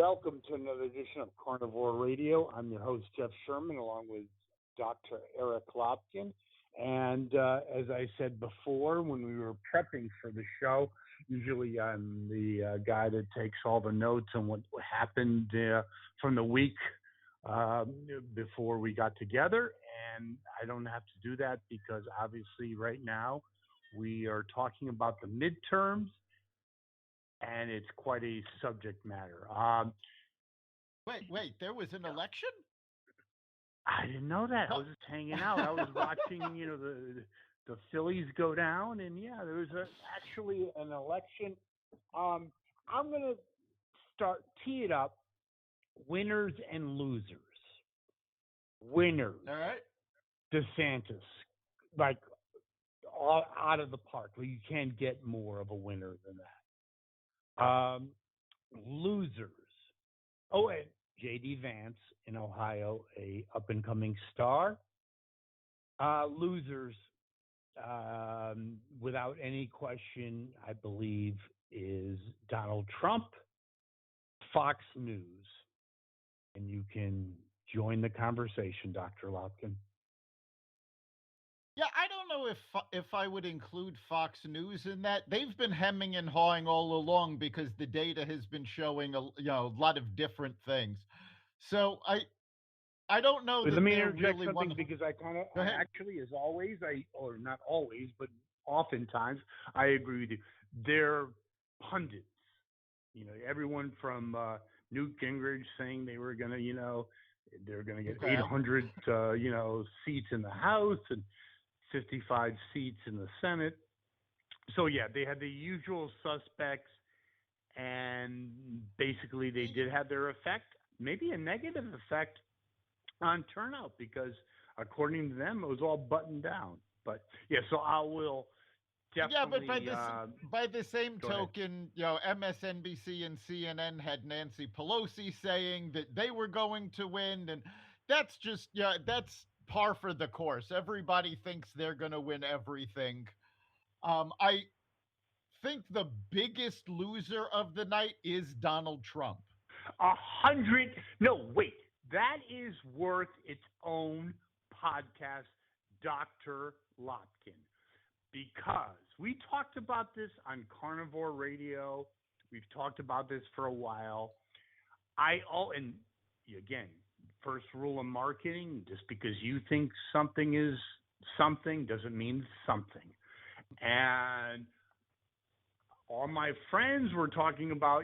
welcome to another edition of Carnivore Radio. I'm your host, Jeff Sherman, along with Dr. Eric Lopkin. And as I said before, when we were prepping for the show, usually I'm the guy that takes all the notes on what happened from the week before we got together. And I don't have to do that because obviously right now we are talking about the midterms, and it's quite a subject matter. Wait, there was an election? I didn't know that. I was just hanging out. I was watching, the Phillies go down, and yeah, there was actually an election. I'm gonna tee it up. Winners and losers. Winners. All right. DeSantis, like all out of the park. You can't get more of a winner than that. Losers. Oh, and J.D. Vance in Ohio, a up-and-coming star. Losers, without any question, I believe, is Donald Trump, Fox News. And you can join the conversation, Dr. Lopkin. Yeah, I don't know if I would include Fox News in that. They've been hemming and hawing all along because the data has been showing a lot of different things. So I don't know. Let me they're interject really something because I kind of actually, as always, or not always, but oftentimes, I agree with you. They're pundits. Everyone from Newt Gingrich saying they were going to, they're going to get 800, seats in the House and 55 seats in the Senate. So, yeah, they had the usual suspects, and basically they did have their effect, maybe a negative effect on turnout because, according to them, it was all buttoned down. But, yeah, so I will definitely... Yeah, but by the same token, MSNBC and CNN had Nancy Pelosi saying that they were going to win, and that's just, that's par for the course. Everybody thinks they're going to win everything. I think the biggest loser of the night is Donald Trump. 100. No, wait. That is worth its own podcast, Dr. Lopkin, because we talked about this on Carnivore Radio. We've talked about this for a while. And again, first rule of marketing, just because you think something is something doesn't mean something. And all my friends were talking about,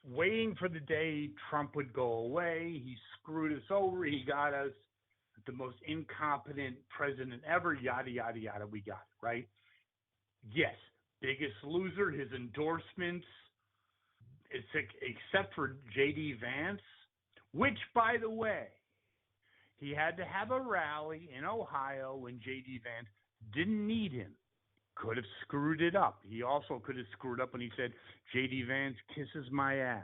waiting for the day Trump would go away. He screwed us over. He got us the most incompetent president ever, yada, yada, yada. We got it, right? Yes, biggest loser, his endorsements, except for J.D. Vance, which, by the way, he had to have a rally in Ohio when J.D. Vance didn't need him. Could have screwed it up. He also could have screwed up when he said, J.D. Vance kisses my ass.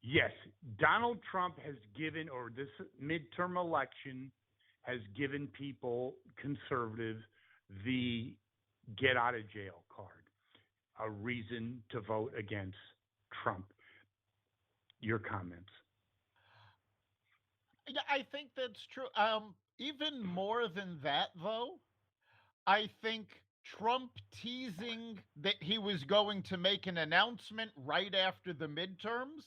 Yes, Donald Trump has given, or this midterm election has given people, conservatives, the get out of jail card, a reason to vote against Trump. Your comments. Yeah, I think that's true. Even more than that, though, I think Trump teasing that he was going to make an announcement right after the midterms,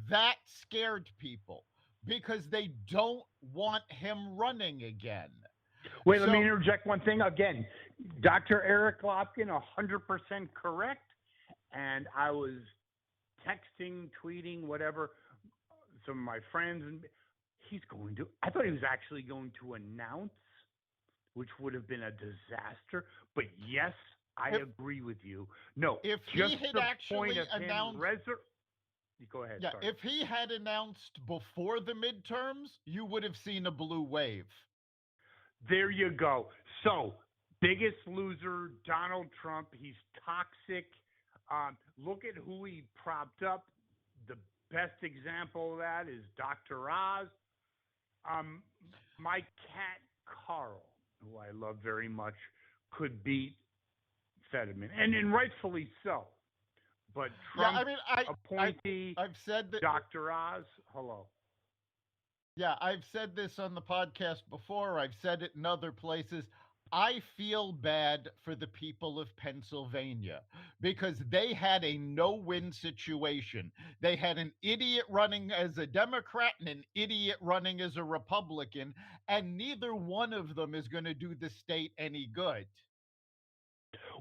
that scared people because they don't want him running again. Wait, let me interject one thing. Again, Dr. Eric Lopkin, 100% correct. And I was texting, tweeting, whatever, some of my friends, and I thought he was actually going to announce, which would have been a disaster. But yes, I agree with you. No, if he had actually announced... Go ahead. Yeah, sorry. If he had announced before the midterms, you would have seen a blue wave. There you go. So, biggest loser, Donald Trump. He's toxic. Look at who he propped up. The best example of that is Dr. Oz. My cat, Carl, who I love very much, could beat Fetterman, and rightfully so. But Trump I appointee I've said that. Dr. Oz, hello. Yeah, I've said this on the podcast before. I've said it in other places. I feel bad for the people of Pennsylvania because they had a no-win situation. They had an idiot running as a Democrat and an idiot running as a Republican, and neither one of them is going to do the state any good.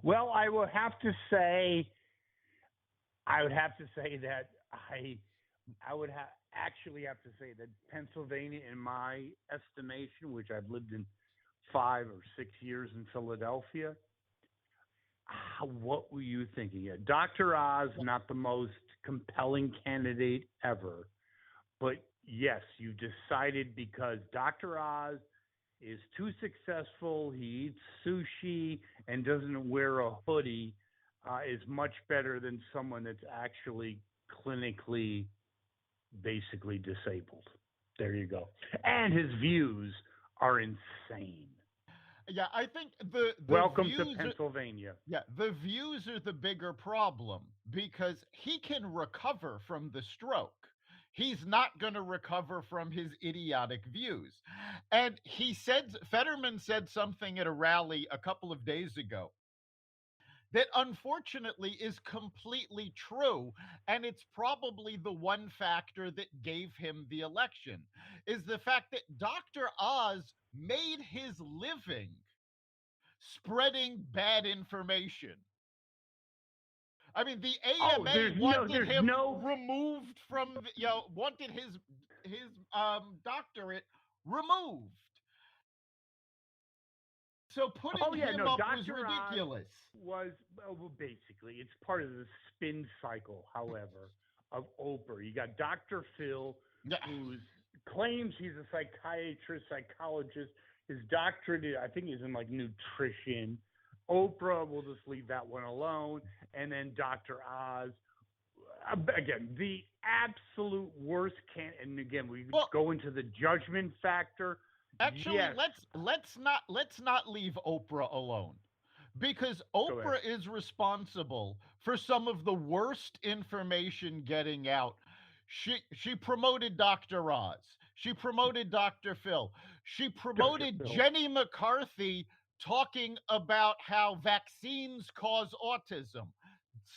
Well, I would have to say that I would actually have to say that Pennsylvania, in my estimation, which I've lived in 5 or 6 years in Philadelphia, what were you thinking? Dr. Oz, not the most compelling candidate ever, but yes, you decided because Dr. Oz is too successful, he eats sushi and doesn't wear a hoodie, is much better than someone that's actually clinically basically disabled. There you go. And his views are insane. Yeah, I think the Welcome views to Pennsylvania. the views are the bigger problem because he can recover from the stroke. He's not going to recover from his idiotic views. And Fetterman said something at a rally a couple of days ago that unfortunately is completely true, and it's probably the one factor that gave him the election, is the fact that Dr. Oz made his living spreading bad information. I mean, the AMA wanted him removed from, wanted his doctorate removed. So putting him up was ridiculous. Basically, it's part of the spin cycle, however, of Oprah. You got Dr. Phil, who claims he's a psychiatrist, psychologist. His doctorate, I think, is in like nutrition. Oprah, we'll just leave that one alone. And then Dr. Oz, again, the absolute worst and again, we go into the judgment factor. Actually, let's not leave Oprah alone, because Oprah is responsible for some of the worst information getting out. She promoted Dr. Oz. She promoted Dr. Phil. She promoted Jenny McCarthy talking about how vaccines cause autism.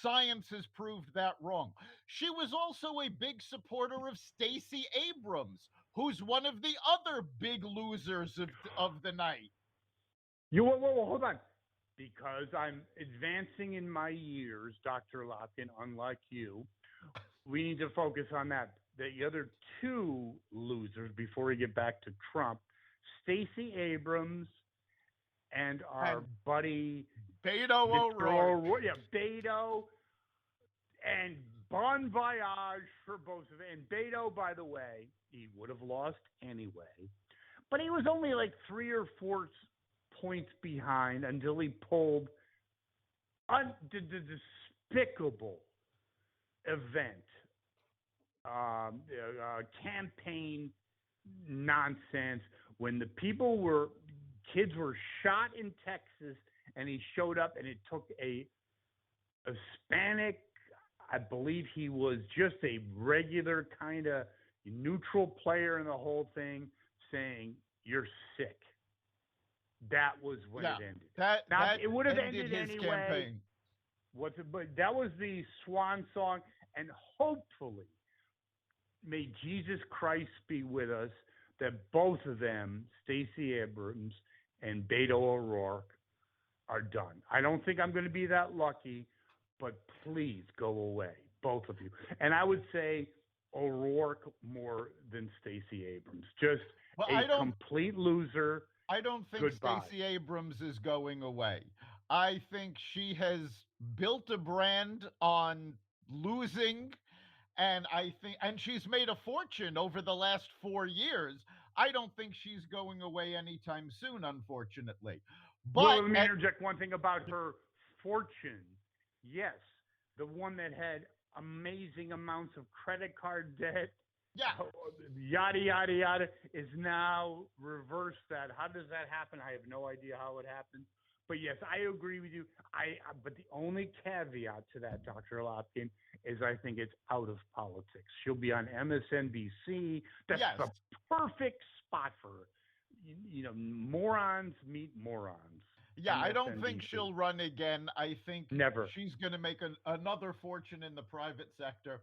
Science has proved that wrong. She was also a big supporter of Stacey Abrams, who's one of the other big losers of the night. Whoa, hold on. Because I'm advancing in my years, Dr. Lotkin, unlike you, we need to focus on that. The other two losers, before we get back to Trump, Stacey Abrams and our buddy Beto O'Rourke. Yeah, Beto, and bon voyage for both of them. And Beto, by the way, he would have lost anyway, but he was only like 3 or 4 points behind until he pulled the despicable event, campaign nonsense when the kids were shot in Texas, and he showed up, and it took a Hispanic, I believe he was just a regular kind of neutral player in the whole thing, saying, "You're sick." That was when it ended. That it would have ended his anyway. Campaign. But that was the swan song, and hopefully, may Jesus Christ be with us, that both of them, Stacey Abrams and Beto O'Rourke, are done. I don't think I'm going to be that lucky, but please go away, both of you. And I would say O'Rourke more than Stacey Abrams. Just complete loser. I don't think Stacey Abrams is going away. I think she has built a brand on losing, and she's made a fortune over the last 4 years. I don't think she's going away anytime soon, unfortunately. But let me interject one thing about her fortune. Yes, the one that had amazing amounts of credit card debt, yada, yada, yada, is now reversed that. How does that happen? I have no idea how it happened. But yes, I agree with you. But the only caveat to that, Dr. Lopkin, is I think it's out of politics. She'll be on MSNBC. That's Yes. the perfect spot for her. Morons meet morons. Yeah, I don't think MSNBC. she'll run again. I think Never. she's going to make another fortune in the private sector.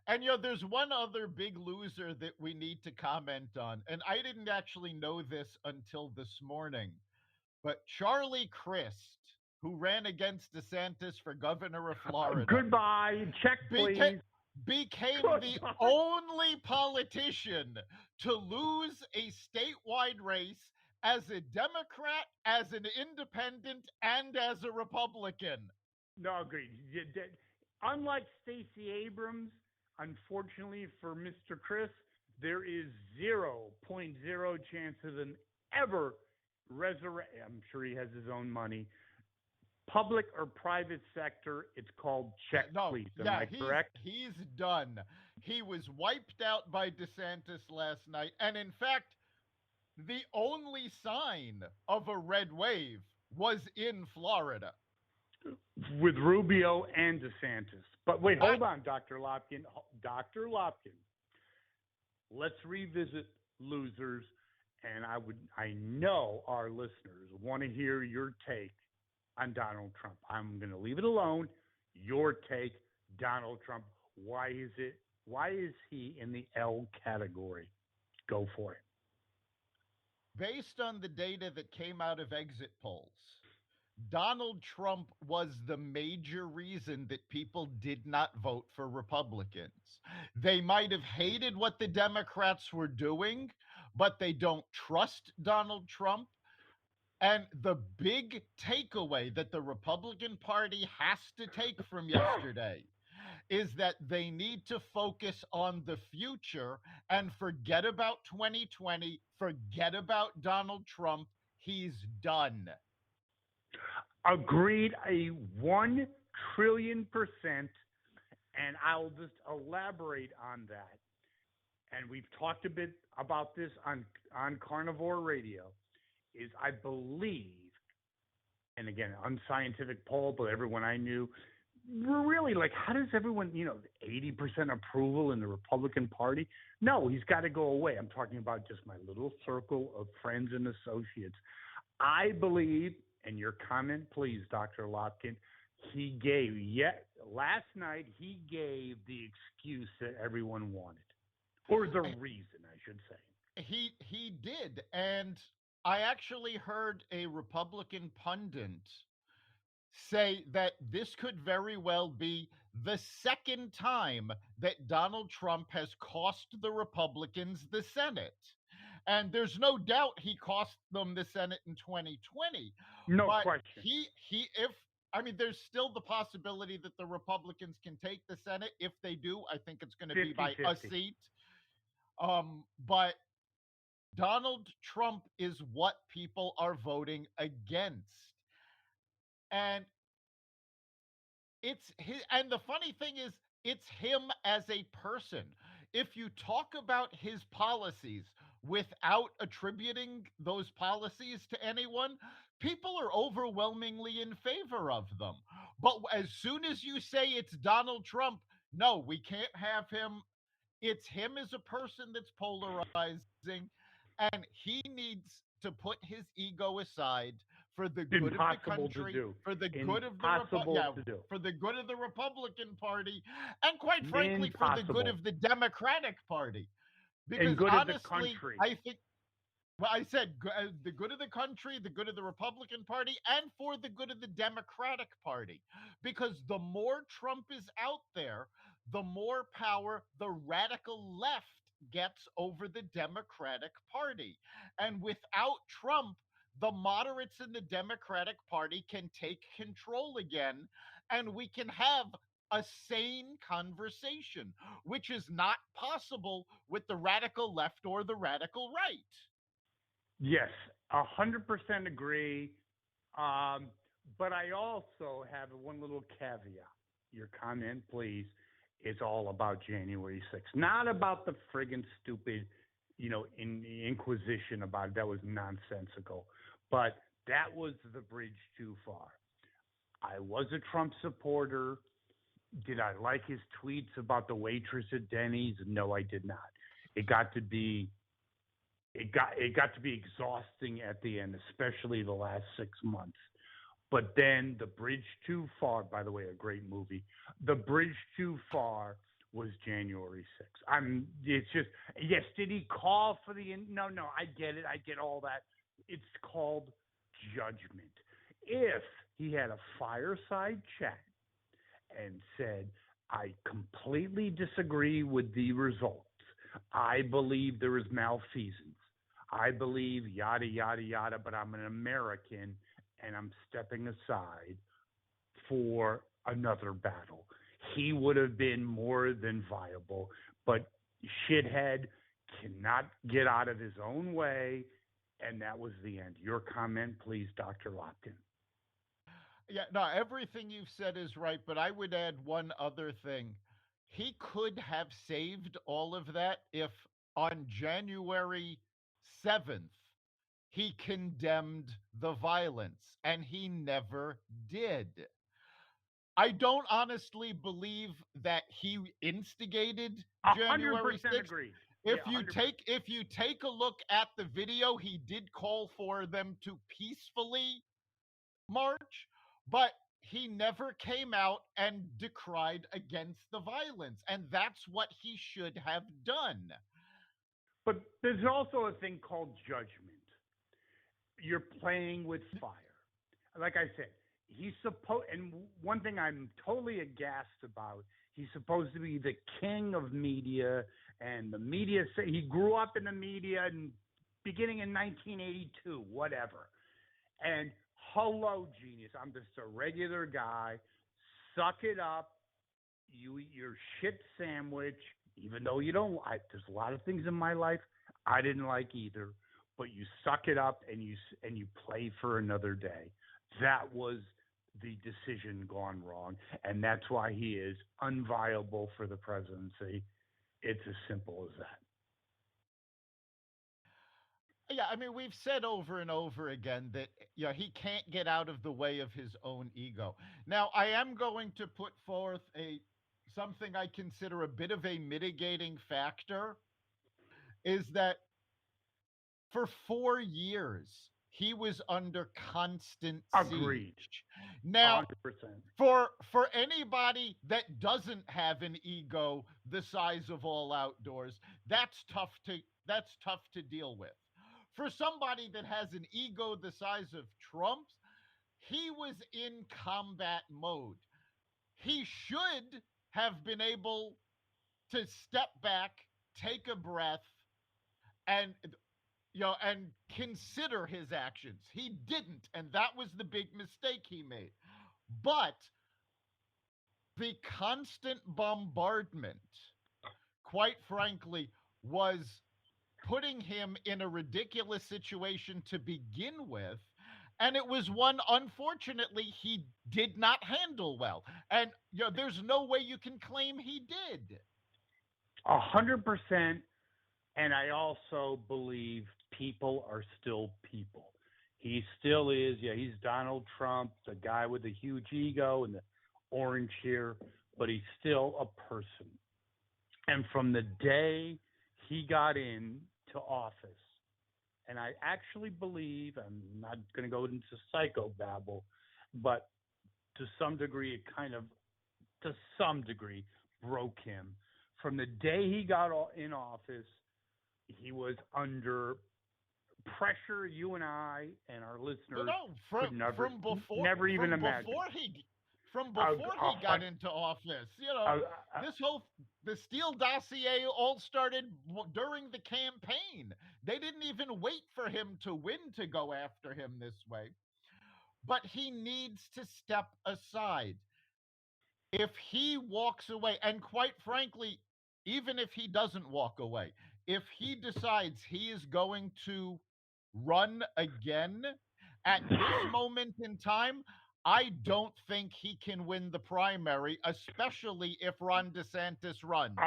And, there's one other big loser that we need to comment on. And I didn't actually know this until this morning. But Charlie Crist, who ran against DeSantis for governor of Florida. Goodbye. Check, please. Became the only politician to lose a statewide race as a Democrat, as an independent, and as a Republican. No, agreed. Unlike Stacey Abrams, unfortunately for Mr. Chris, there is 0.0 chance of them ever resurrect. I'm sure he has his own money. Public or private sector, it's called check, please. Am I correct? He's done. He was wiped out by DeSantis last night. And in fact, the only sign of a red wave was in Florida. With Rubio and DeSantis. But wait, hold on, Dr. Lopkin. Dr. Lopkin, let's revisit losers. And I know our listeners want to hear your take on Donald Trump. I'm going to leave it alone. Your take, Donald Trump. Why is he in the L category? Go for it. Based on the data that came out of exit polls, Donald Trump was the major reason that people did not vote for Republicans. They might have hated what the Democrats were doing, but they don't trust Donald Trump. And the big takeaway that the Republican Party has to take from yesterday is that they need to focus on the future and forget about 2020, forget about Donald Trump. He's done. Agreed, a 1 trillion %. And I'll just elaborate on that. And we've talked a bit about this on Carnivore Radio, is I believe, and again, unscientific poll, but everyone I knew, we're really like, how does everyone, 80% approval in the Republican Party? No, he's got to go away. I'm talking about just my little circle of friends and associates. I believe, and your comment, please, Dr. Lopkin, last night he gave the excuse that everyone wanted. Or the reason, I should say. He did. And I actually heard a Republican pundit say that this could very well be the second time that Donald Trump has cost the Republicans the Senate. And there's no doubt he cost them the Senate in 2020. No question. There's still the possibility that the Republicans can take the Senate. If they do, I think it's going to be by a seat. But Donald Trump is what people are voting against. And the funny thing is, it's him as a person. If you talk about his policies without attributing those policies to anyone, people are overwhelmingly in favor of them. But as soon as you say it's Donald Trump, no, we can't have him. It's him as a person that's polarizing, and he needs to put his ego aside for the good of the country, for the good of the Republican Party, and quite frankly, for the good of the Democratic Party. Because honestly, I think, I said the good of the country, the good of the Republican Party, and for the good of the Democratic Party. Because the more Trump is out there, the more power the radical left gets over the Democratic Party. And without Trump, the moderates in the Democratic Party can take control again, and we can have a sane conversation, which is not possible with the radical left or the radical right. Yes, 100% agree. But I also have one little caveat. Your comment, please, is all about January 6th, not about the friggin' stupid, in the Inquisition about it. That was nonsensical. But that was the bridge too far. I was a Trump supporter. Did I like his tweets about the waitress at Denny's? No, I did not. It got to be exhausting at the end, especially the last 6 months. But then The Bridge Too Far, by the way, a great movie. The Bridge Too Far was January 6th. It's just, yes, did he call for no, I get it. I get all that. It's called judgment. If he had a fireside chat and said, I completely disagree with the results. I believe there is malfeasance. I believe yada, yada, yada, but I'm an American and I'm stepping aside for another battle. He would have been more than viable, but shithead cannot get out of his own way, and that was the end. Your comment, please, Dr. Lopkin. Yeah, no, everything you've said is right, but I would add one other thing. He could have saved all of that if on January 7th he condemned the violence, and he never did. I don't honestly believe that he instigated January 6th. Agreed. If you take a look at the video, he did call for them to peacefully march, but he never came out and decried against the violence, and that's what he should have done. But there's also a thing called judgment. You're playing with fire. Like I said, and one thing I'm totally aghast about, he's supposed to be the king of media, and the media say he grew up in the media and beginning in 1982, whatever. And hello, genius. I'm just a regular guy. Suck it up. You eat your shit sandwich, even though you don't like. There's a lot of things in my life I didn't like either, but you suck it up and you play for another day. That was the decision gone wrong, and that's why he is unviable for the presidency. It's as simple as that. Yeah, I mean, we've said over and over again that he can't get out of the way of his own ego. Now, I am going to put forth something I consider a bit of a mitigating factor, is that for 4 years, he was under constant Agreed. siege. Now, 100%. For anybody that doesn't have an ego the size of All Outdoors, that's tough to deal with. For somebody that has an ego the size of Trump's, he was in combat mode. He should have been able to step back, take a breath, and consider his actions. He didn't, and that was the big mistake he made. But the constant bombardment, quite frankly, was putting him in a ridiculous situation to begin with, and it was one, unfortunately, he did not handle well. And there's no way you can claim he did. 100%. And I also believe people are still people. He still is. Yeah, he's Donald Trump, the guy with the huge ego and the orange hair, but he's still a person. And from the day he got into office, and I actually believe, I'm not going to go into psychobabble, but to some degree, it kind of, to some degree, broke him. From the day he got in office, he was under pressure. You and I and our listeners could never even imagine. From before he got into office, the Steele dossier all started during the campaign. They didn't even wait for him to win to go after him this way. But he needs to step aside. If he walks away, and quite frankly, even if he doesn't walk away, if he decides he is going to run again at this moment in time, I don't think he can win the primary, especially if Ron DeSantis runs.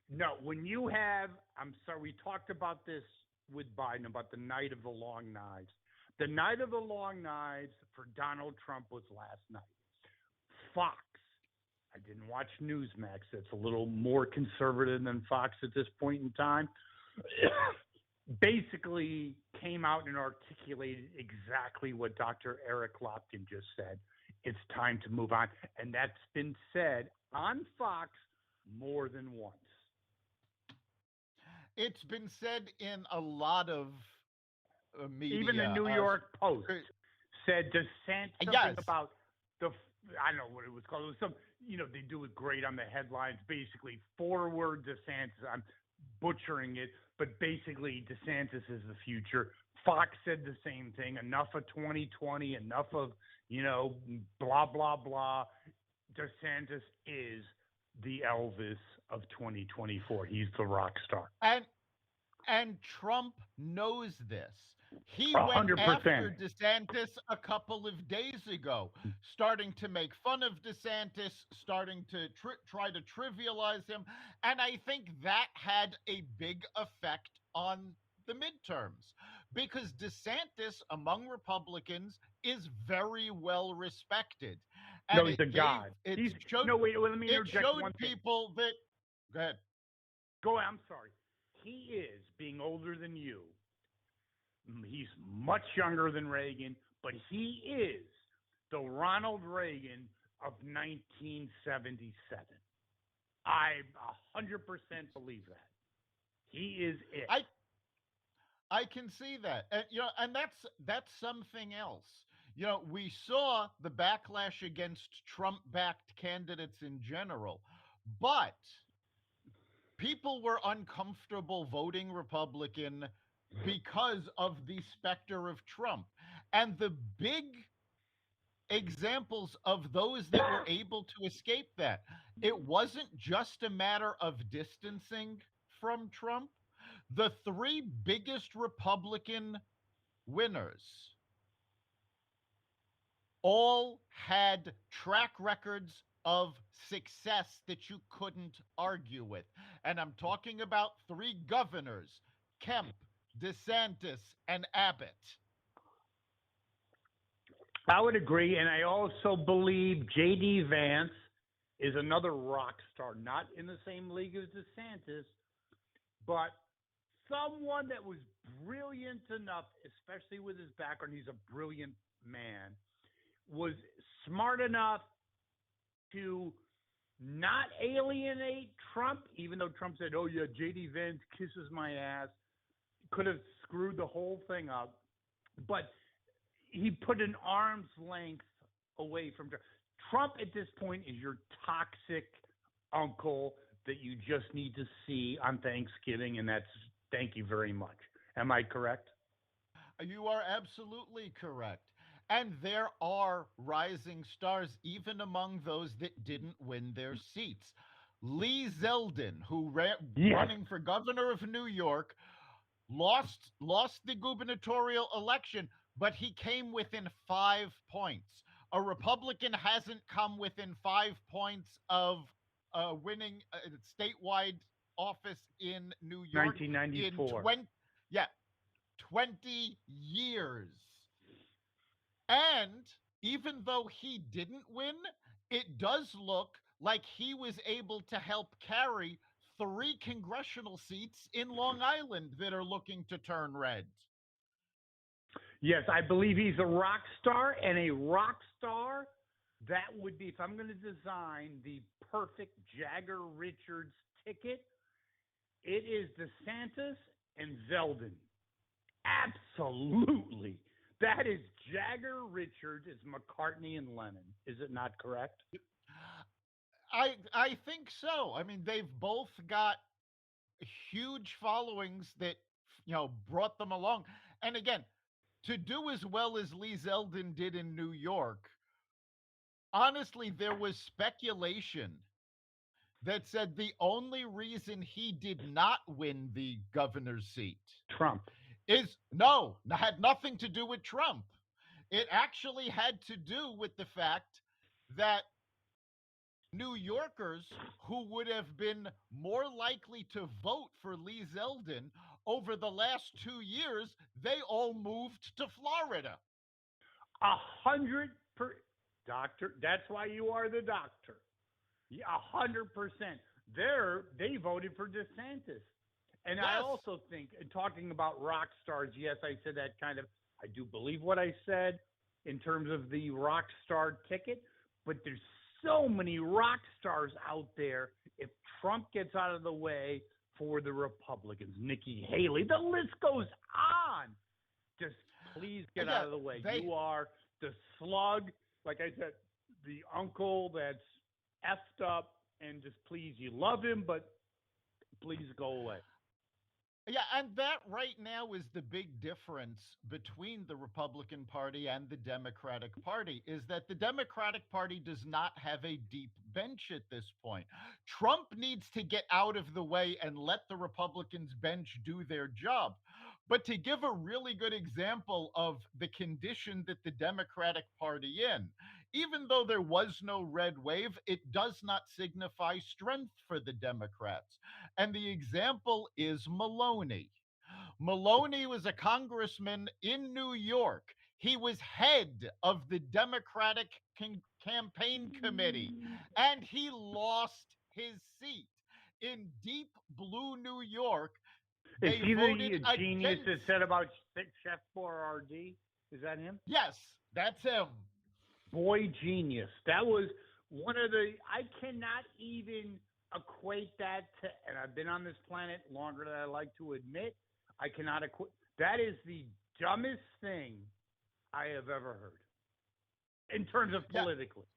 No, when you have, I'm sorry, we talked about this with Biden, about the night of the long knives. The night of the long knives for Donald Trump was last night. Fox. I didn't watch Newsmax. That's a little more conservative than Fox at this point in time. Basically came out and articulated exactly what Dr. Eric Lopkin just said. It's time to move on. And that's been said on Fox more than once. It's been said in a lot of media. Even the New York Post said something about I don't know what it was called. It was some, they do it great on the headlines. Basically, forward DeSantis. I'm butchering it, but basically DeSantis is the future. Fox said the same thing. Enough of 2020. Enough of blah blah blah. DeSantis is the Elvis of 2024. He's the rock star. And Trump knows this. He 100%. went after DeSantis a couple of days ago, starting to make fun of DeSantis, starting to try to trivialize him. And I think that had a big effect on the midterms, because DeSantis among Republicans is very well respected. And no, he's a god. Let me interject one thing. People that... Go ahead. Go ahead. I'm sorry. He is, being older than you, he's much younger than Reagan, but he is the Ronald Reagan of 1977. I 100% believe that. He is it. I can see that. And that's something else. We saw the backlash against Trump-backed candidates in general, but people were uncomfortable voting Republican because of the specter of Trump. And the big examples of those that were able to escape that, it wasn't just a matter of distancing from Trump. The three biggest Republican winners all had track records of success that you couldn't argue with. And I'm talking about three governors: Kemp, DeSantis, and Abbott. I would agree. And I also believe J.D. Vance is another rock star, not in the same league as DeSantis, but someone that was brilliant enough, especially with his background. He's a brilliant man, was smart enough to not alienate Trump, even though Trump said, oh, yeah, J.D. Vance kisses my ass. Could have screwed the whole thing up. But he put an arm's length away from Trump. Trump at this point is your toxic uncle that you just need to see on Thanksgiving, and that's thank you very much. Am I correct? You are absolutely correct. And there are rising stars, even among those that didn't win their seats. Lee Zeldin, who running for governor of New York, lost the gubernatorial election, but he came within 5 points. A Republican hasn't come within 5 points of winning a statewide office in New York 1994. in 20 years. And even though he didn't win, it does look like he was able to help carry 3 congressional seats in Long Island that are looking to turn red. Yes, I believe he's a rock star, and a rock star, that would be, if I'm going to design the perfect Jagger Richards ticket, it is DeSantis and Zeldin. Absolutely. That is Jagger Richards, is McCartney and Lennon. Is it not correct? I think so. I mean, they've both got huge followings that, brought them along. And again, to do as well as Lee Zeldin did in New York, honestly, there was speculation that said the only reason he did not win the governor's seat, Trump, had nothing to do with Trump. It actually had to do with the fact that New Yorkers who would have been more likely to vote for Lee Zeldin over the last 2 years, they all moved to Florida. 100 doctor. That's why you are the doctor. 100%. They voted for DeSantis, and I Yes. also think, and talking about rock stars, yes, I said that kind of. I do believe what I said in terms of the rock star ticket, but there's so many rock stars out there. If Trump gets out of the way for the Republicans, Nikki Haley, the list goes on. Just please get out of the way. You are the slug, like I said, the uncle that's effed up, and just please, you love him, but please go away. Yeah, and that right now is the big difference between the Republican Party and the Democratic Party, is that the Democratic Party does not have a deep bench at this point. Trump needs to get out of the way and let the Republicans bench do their job. But to give a really good example of the condition that the Democratic Party in, even though there was no red wave, it does not signify strength for the Democrats. And the example is Maloney. Maloney was a congressman in New York. He was head of the Democratic campaign committee, and he lost his seat in deep blue New York. Is They he voted the genius that against. said about Chef Boyardee? Is that him? Yes, that's him. Boy, genius. That was one of the. I cannot even equate that to. And I've been on this planet longer than I like to admit. I cannot equate. That is the dumbest thing I have ever heard in terms of politically.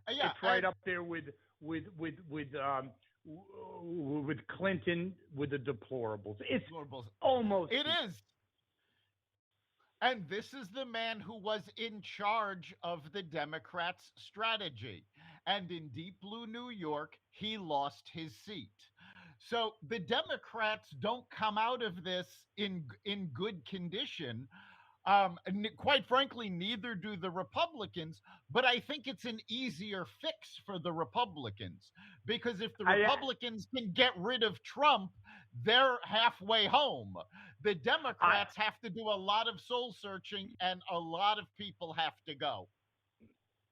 Yeah, it's right up there with Clinton with the deplorables. It's almost. It is. And this is the man who was in charge of the Democrats' strategy. And in deep blue New York, he lost his seat. So the Democrats don't come out of this in good condition. Quite frankly, neither do the Republicans, but I think it's an easier fix for the Republicans, because if the Republicans can get rid of Trump, they're halfway home. The Democrats have to do a lot of soul searching, and a lot of people have to go.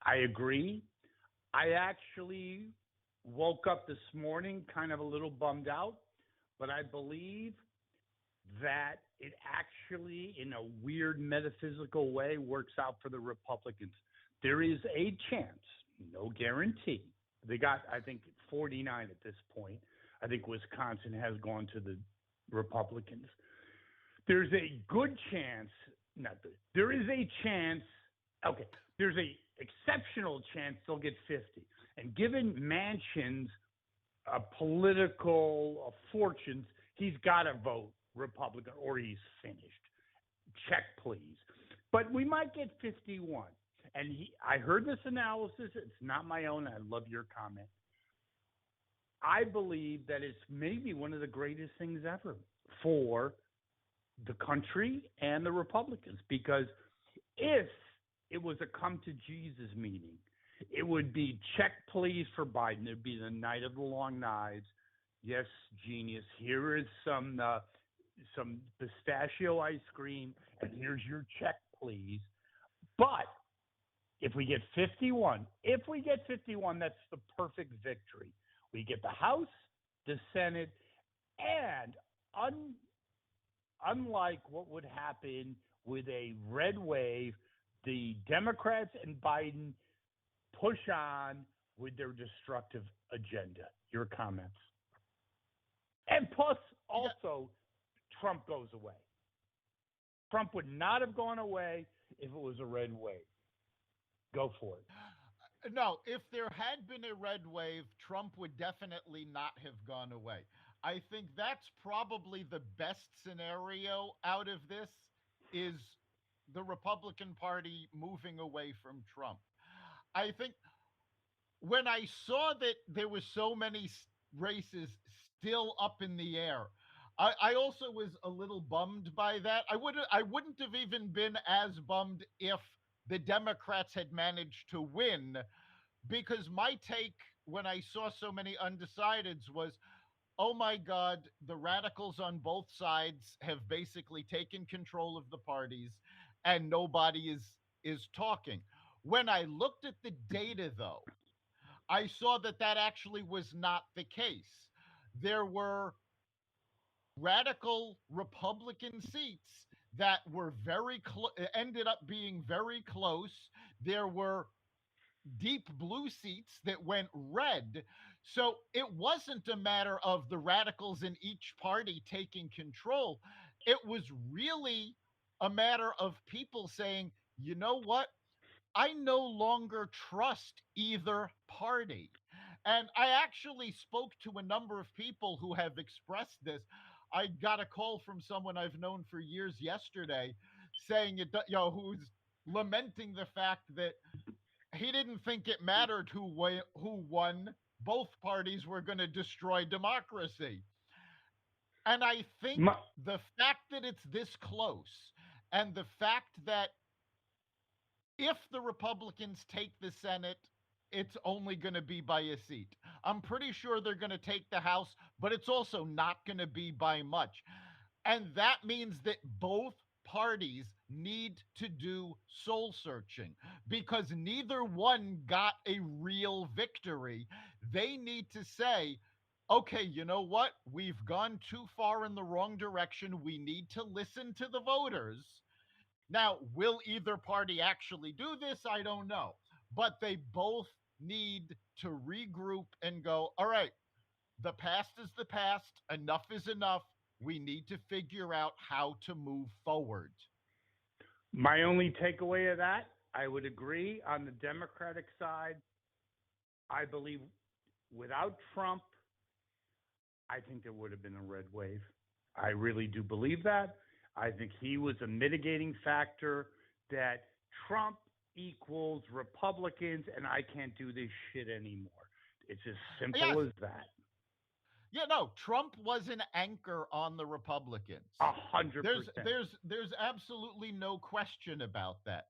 I agree. I actually woke up this morning kind of a little bummed out, but I believe that it actually, in a weird metaphysical way, works out for the Republicans. There is a chance, no guarantee. They got, I think, 49 at this point. I think Wisconsin has gone to the Republicans. There's a good chance, there is a chance, okay, there's a exceptional chance they'll get 50. And given Manchin's political fortunes, he's got to vote Republican or he's finished. Check, please. But we might get 51. And I heard this analysis. It's not my own. I love your comment. I believe that it's maybe one of the greatest things ever for the country and the Republicans, because if it was a come to Jesus meeting, it would be check, please, for Biden. It would be the night of the long knives. Yes, genius. Here is some pistachio ice cream, and here's your check, please. But if we get 51, that's the perfect victory. We get the House, the Senate, and unlike what would happen with a red wave, the Democrats and Biden push on with their destructive agenda. Your comments. And plus, also, Trump goes away. Trump would not have gone away if it was a red wave. Go for it. No, if there had been a red wave, Trump would definitely not have gone away. I think that's probably the best scenario out of this, is the Republican Party moving away from Trump. I think when I saw that there were so many races still up in the air, I also was a little bummed by that. I wouldn't have even been as bummed if the Democrats had managed to win, because my take when I saw so many undecideds was, oh my God, the radicals on both sides have basically taken control of the parties and nobody is talking. When I looked at the data though, I saw that that actually was not the case. There were radical Republican seats that were ended up being very close. There were deep blue seats that went red. So it wasn't a matter of the radicals in each party taking control. It was really a matter of people saying, you know what? I no longer trust either party. And I actually spoke to a number of people who have expressed this. I got a call from someone I've known for years yesterday saying who's lamenting the fact that he didn't think it mattered who won. Both parties were going to destroy democracy. And I think My, the fact that it's this close and the fact that if the Republicans take the Senate, it's only going to be by a seat. I'm pretty sure they're going to take the House, but it's also not going to be by much. And that means that both parties need to do soul searching because neither one got a real victory. They need to say, okay, you know what? We've gone too far in the wrong direction. We need to listen to the voters. Now, will either party actually do this? I don't know. But they both need to regroup and go, all right, the past is the past. Enough is enough. We need to figure out how to move forward. my only takeaway of that, I would agree on the Democratic side. I believe without Trump, I think there would have been a red wave. I really do believe that. I think he was a mitigating factor that Trump equals Republicans and I can't do this shit anymore. It's as simple Yes. as that. Yeah, no, Trump was an anchor on the Republicans. 100%. There's absolutely no question about that.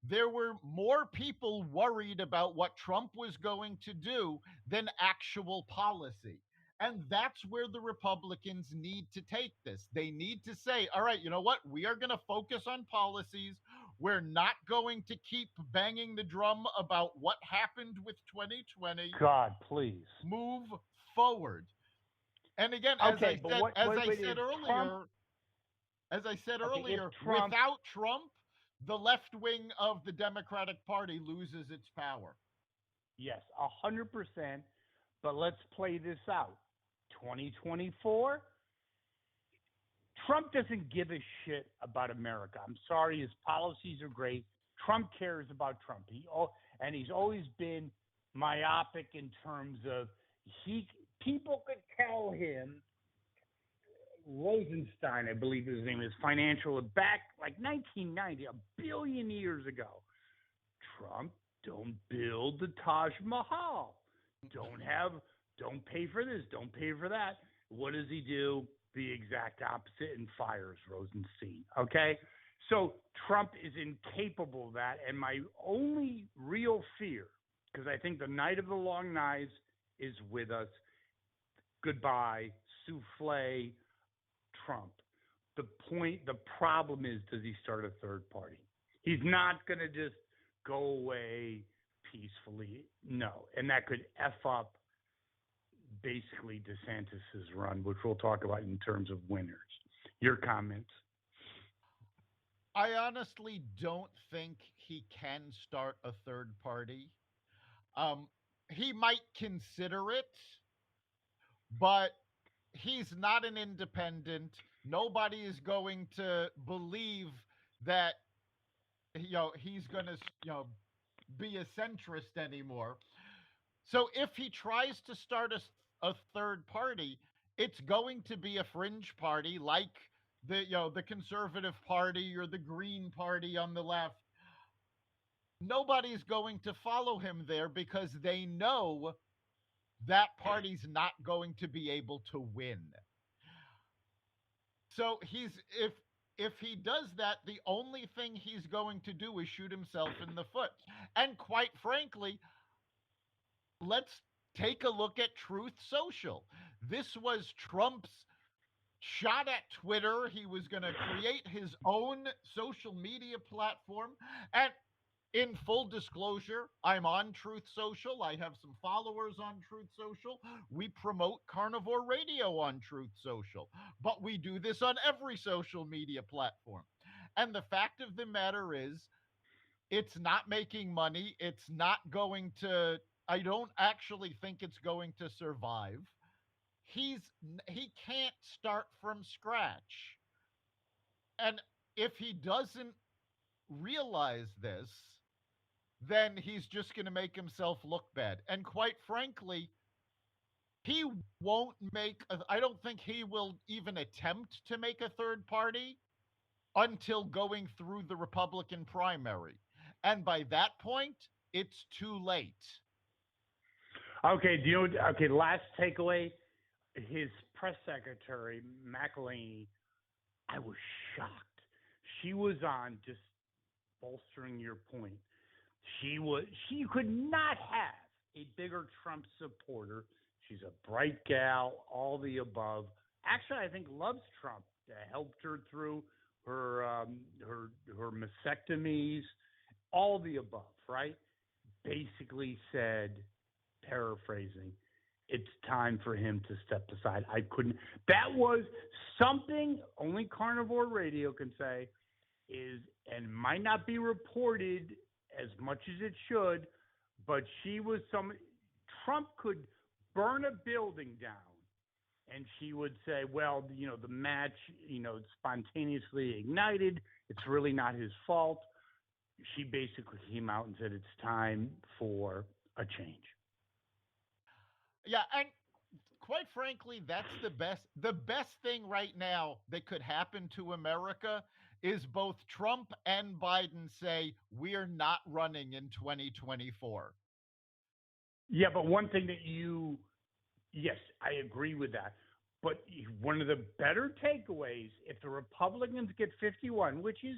There were more people worried about what Trump was going to do than actual policy. And that's where the Republicans need to take this. They need to say, all right, you know what? We are going to focus on policies. We're not going to keep banging the drum about what happened with 2020. God, please. Move forward. And again, Okay, but what? as Wait, I wait. said If Trump, earlier, as I said okay, if earlier, Trump, without Trump, the left wing of the Democratic Party loses its power. yes, 100%. But let's play this out. 2024. Trump doesn't give a shit about America. I'm sorry, his policies are great. Trump cares about Trump. And he's always been myopic in terms of people could tell him Rosenstein, I believe his name is, financial back like 1990, a billion years ago. Trump, don't build the Taj Mahal. Don't pay for this, don't pay for that. What does he do? The exact opposite and fires Rosenstein. Okay? So Trump is incapable of that. And my only real fear, because I think the night of the long knives is with us. Goodbye, souffle, Trump. The problem is, does he start a third party? He's not going to just go away peacefully. No. And that could F up basically DeSantis's run, which we'll talk about in terms of winners. Your comments? I honestly don't think he can start a third party. He might consider it, but he's not an independent. Nobody is going to believe that he's going to be a centrist anymore. So if he tries to start a third party, it's going to be a fringe party like the Conservative Party or the Green Party on the left. Nobody's going to follow him there because they know that party's not going to be able to win. So if he does that, the only thing he's going to do is shoot himself in the foot. And quite frankly, let's Take a look at Truth Social. This was Trump's shot at Twitter. He was going to create his own social media platform. And in full disclosure, I'm on Truth Social. I have some followers on Truth Social. We promote Carnivore Radio on Truth Social, but we do this on every social media platform. And the fact of the matter is, it's not making money. It's not going to, I don't actually think it's going to survive. He can't start from scratch. And if he doesn't realize this, then he's just going to make himself look bad. And quite frankly, he won't I don't think he will even attempt to make a third party until going through the Republican primary. And by that point, it's too late. Okay, okay, last takeaway. His press secretary, McElhaney, I was shocked. She was on, just bolstering your point. She could not have a bigger Trump supporter. She's a bright gal, all the above. Actually, I think loves Trump. Helped her through her mastectomies, all the above, right? Basically said, paraphrasing, it's time for him to step aside. That was something only Carnivore Radio can say and might not be reported as much as it should, but Trump could burn a building down and she would say, well, the match, spontaneously ignited. It's really not his fault. She basically came out and said it's time for a change. Yeah, and quite frankly, that's the best thing right now that could happen to America is both Trump and Biden say we're not running in 2024. Yeah, but one thing yes, I agree with that. But one of the better takeaways, if the Republicans get 51, which is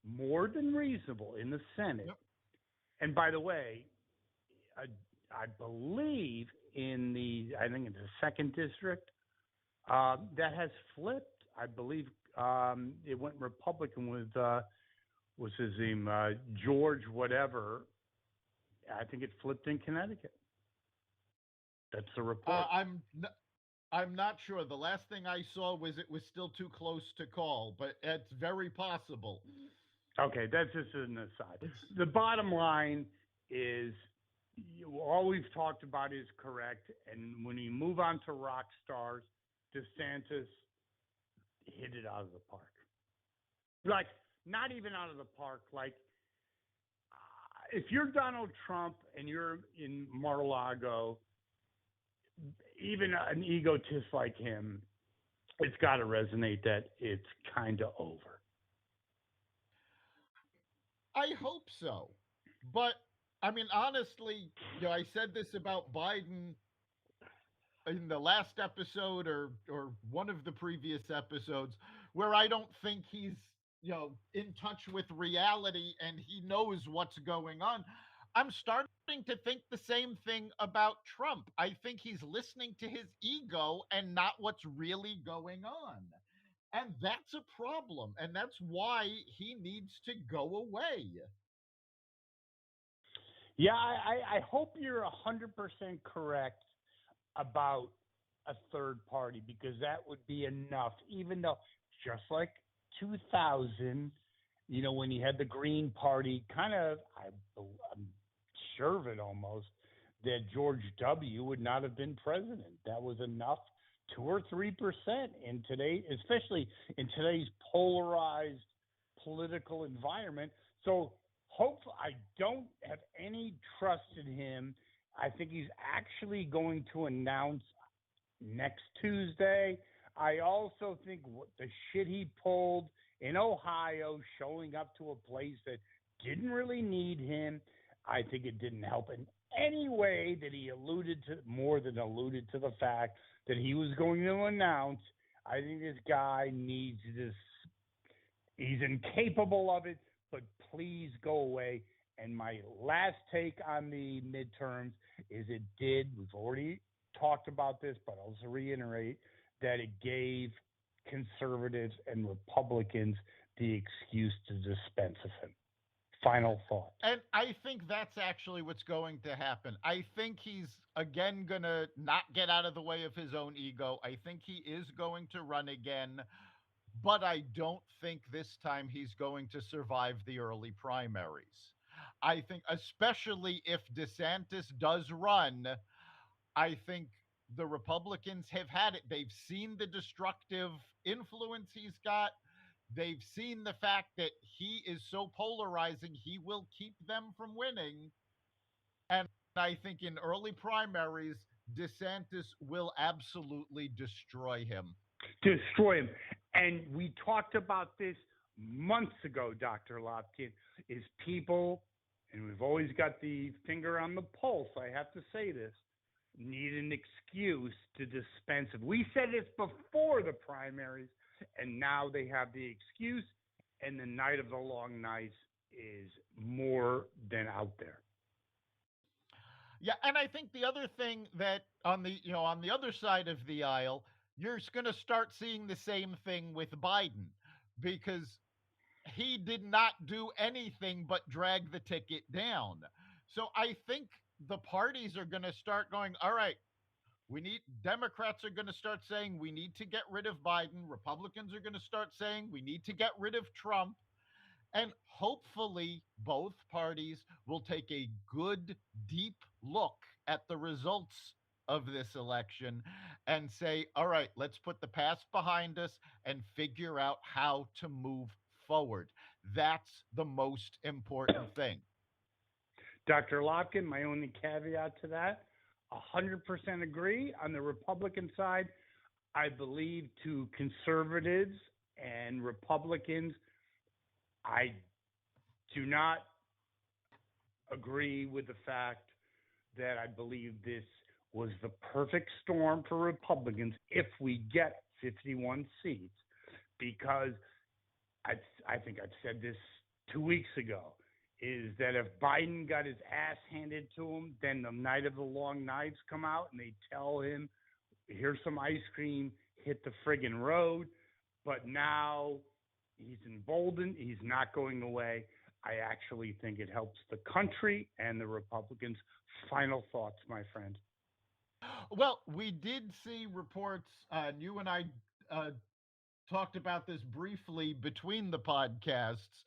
more than reasonable in the Senate, yep. And by the way, I believe in the 2nd district, that has flipped. I believe it went Republican with what's his name, George whatever. I think it flipped in Connecticut. That's the report. I'm not sure. The last thing I saw was it was still too close to call, but it's very possible. Okay, that's just an aside. The bottom line is all we've talked about is correct. And when you move on to rock stars, DeSantis hit it out of the park. Like, not even out of the park. Like, if you're Donald Trump and you're in Mar-a-Lago, even an egotist like him, it's got to resonate that it's kind of over. I hope so. But I mean, honestly, I said this about Biden in the last episode or one of the previous episodes, where I don't think he's, in touch with reality and he knows what's going on. I'm starting to think the same thing about Trump. I think he's listening to his ego and not what's really going on. And that's a problem. And that's why he needs to go away. Yeah, I hope you're 100% correct about a third party, because that would be enough, even though just like 2000, when you had the Green Party, kind of, I'm sure of it almost, that George W. would not have been president. That was enough, 2 or 3% in today, especially in today's polarized political environment. So hopefully, I don't have any trust in him. I think he's actually going to announce next Tuesday. I also think the shit he pulled in Ohio, showing up to a place that didn't really need him, I think it didn't help in any way that he alluded to the fact that he was going to announce. I think this guy needs this. He's incapable of it, but please go away And my last take on the midterms is it did, we've already talked about this, but I'll just reiterate that it gave conservatives and Republicans the excuse to dispense of him. Final thoughts. And I think that's actually what's going to happen. I think he's again going to not get out of the way of his own ego. I think he is going to run again, but I don't think this time he's going to survive the early primaries. I think, especially if DeSantis does run, I think the Republicans have had it. They've seen the destructive influence he's got. They've seen the fact that he is so polarizing, he will keep them from winning. And I think in early primaries, DeSantis will absolutely destroy him. Destroy him. And we talked about this months ago, Dr. Lopkin, is people, and we've always got the finger on the pulse, I have to say this, need an excuse to dispense it. We said this before the primaries, and now they have the excuse, and the night of the long nights is more than out there. Yeah, and I think the other thing that on the other side of the aisle, you're going to start seeing the same thing with Biden, because he did not do anything but drag the ticket down. So I think the parties are going to start going, all right, Democrats are going to start saying we need to get rid of Biden. Republicans are going to start saying we need to get rid of Trump. And hopefully both parties will take a good, deep look at the results of this election and say, all right, let's put the past behind us and figure out how to move forward. That's the most important thing. Dr. Lopkin, my only caveat to that, 100% agree. On the Republican side, I believe to conservatives and Republicans, I do not agree with the fact that I believe this was the perfect storm for Republicans if we get 51 seats, because I think I've said this 2 weeks ago, is that if Biden got his ass handed to him, then the night of the long knives come out and they tell him, here's some ice cream, hit the friggin' road. But now he's emboldened. He's not going away. I actually think it helps the country and the Republicans. Final thoughts, my friend. Well, we did see reports, and you and I talked about this briefly between the podcasts,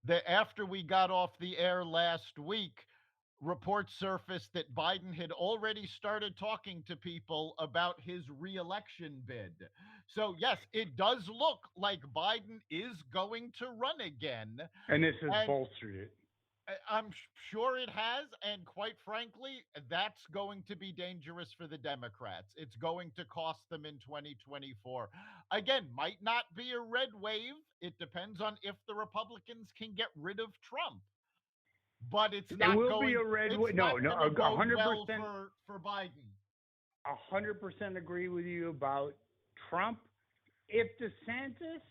that after we got off the air last week, reports surfaced that Biden had already started talking to people about his reelection bid. So, yes, it does look like Biden is going to run again. And this has bolstered it. I'm sure it has. And quite frankly, that's going to be dangerous for the Democrats. It's going to cost them in 2024. Again, might not be a red wave. It depends on if the Republicans can get rid of Trump. But it's not going be a red wave. No, 100% well for Biden. 100% agree with you about Trump. If DeSantis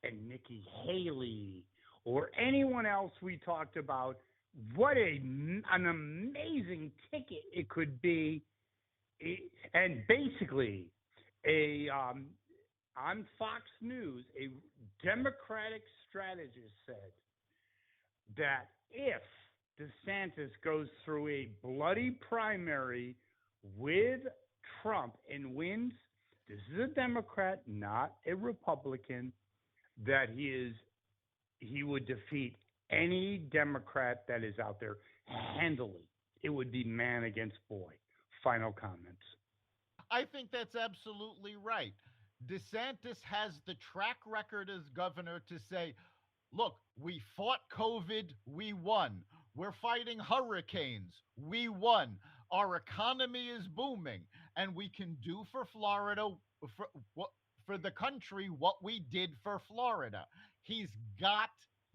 and Nikki Haley or anyone else we talked about, what an amazing ticket it could be. And basically, on Fox News, a Democratic strategist said that if DeSantis goes through a bloody primary with Trump and wins, this is a Democrat, not a Republican, that he would defeat any Democrat that is out there handily. It would be man against boy. Final comments. I think that's absolutely right. DeSantis has the track record as governor to say, look, we fought COVID, we won. We're fighting hurricanes, we won. Our economy is booming, and we can do for Florida, for the country, what we did for Florida. He's got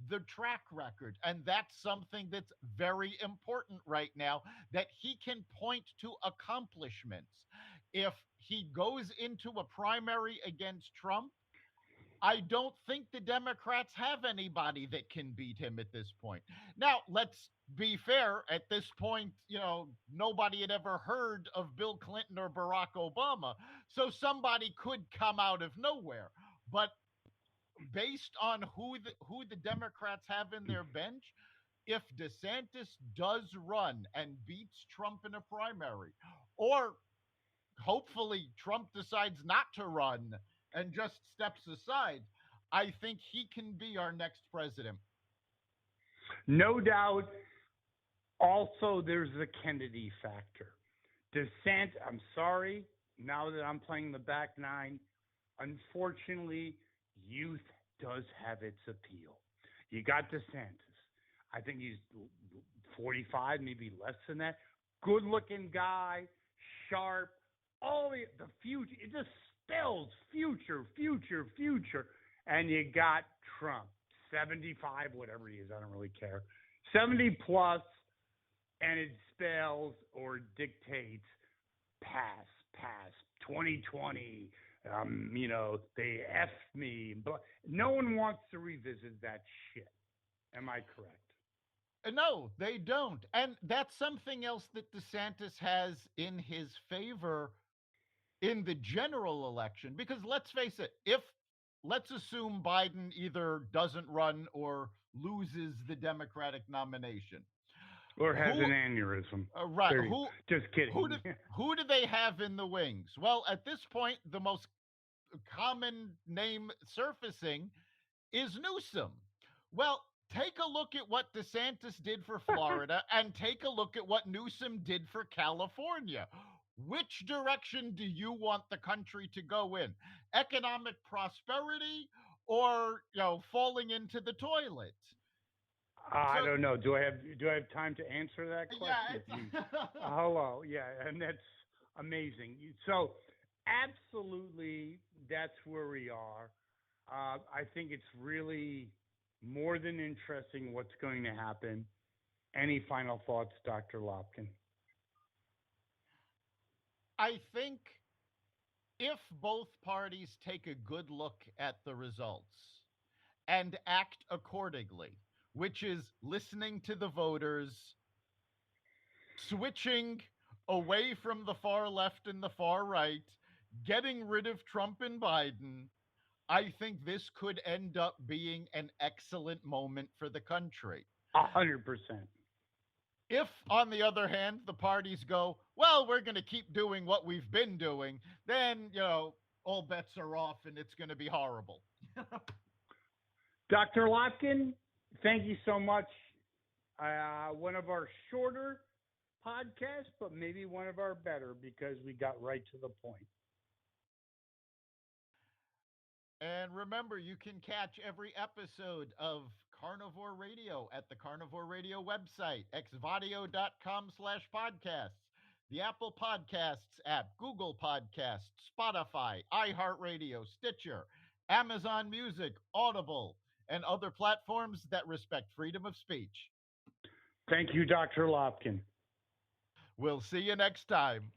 the track record, and that's something that's very important right now, that he can point to accomplishments. If he goes into a primary against Trump I don't think the Democrats have anybody that can beat him at this point. Now, let's be fair. At this point, nobody had ever heard of Bill Clinton or Barack Obama. So somebody could come out of nowhere. But based on who the Democrats have in their bench, if DeSantis does run and beats Trump in a primary, or hopefully Trump decides not to run and just steps aside, I think he can be our next president. No doubt. Also, there's the Kennedy factor. DeSantis, I'm sorry, now that I'm playing the back nine, unfortunately, youth does have its appeal. You got DeSantis. I think he's 45, maybe less than that. Good-looking guy, sharp, all the future. It just spells future. And you got Trump, 75, whatever he is, I don't really care. 70 plus, and it spells or dictates pass, 2020. They effed me. But no one wants to revisit that shit. Am I correct? No, they don't. And that's something else that DeSantis has in his favor in the general election. Because let's face it, let's assume Biden either doesn't run or loses the Democratic nomination. Or has an aneurysm. Right. Just kidding. Who do they have in the wings? Well, at this point, the most common name surfacing is Newsom. Well, take a look at what DeSantis did for Florida and take a look at what Newsom did for California. Which direction do you want the country to go in? Economic prosperity or, falling into the toilet? I don't know. Do I have time to answer that question? Yeah. Hello. Yeah, and that's amazing. So, absolutely, that's where we are. I think it's really more than interesting what's going to happen. Any final thoughts, Dr. Lopkin? I think if both parties take a good look at the results and act accordingly, which is listening to the voters, switching away from the far left and the far right, getting rid of Trump and Biden, I think this could end up being an excellent moment for the country. 100%. If, on the other hand, the parties go, well, we're going to keep doing what we've been doing, then, all bets are off and it's going to be horrible. Dr. Lopkin, thank you so much. One of our shorter podcasts, but maybe one of our better because we got right to the point. And remember, you can catch every episode of Carnivore Radio at the Carnivore Radio website, xvadio.com/podcasts, the Apple Podcasts app, Google Podcasts, Spotify, iHeartRadio, Stitcher, Amazon Music, Audible, and other platforms that respect freedom of speech. Thank you, Dr. Lopkin. We'll see you next time.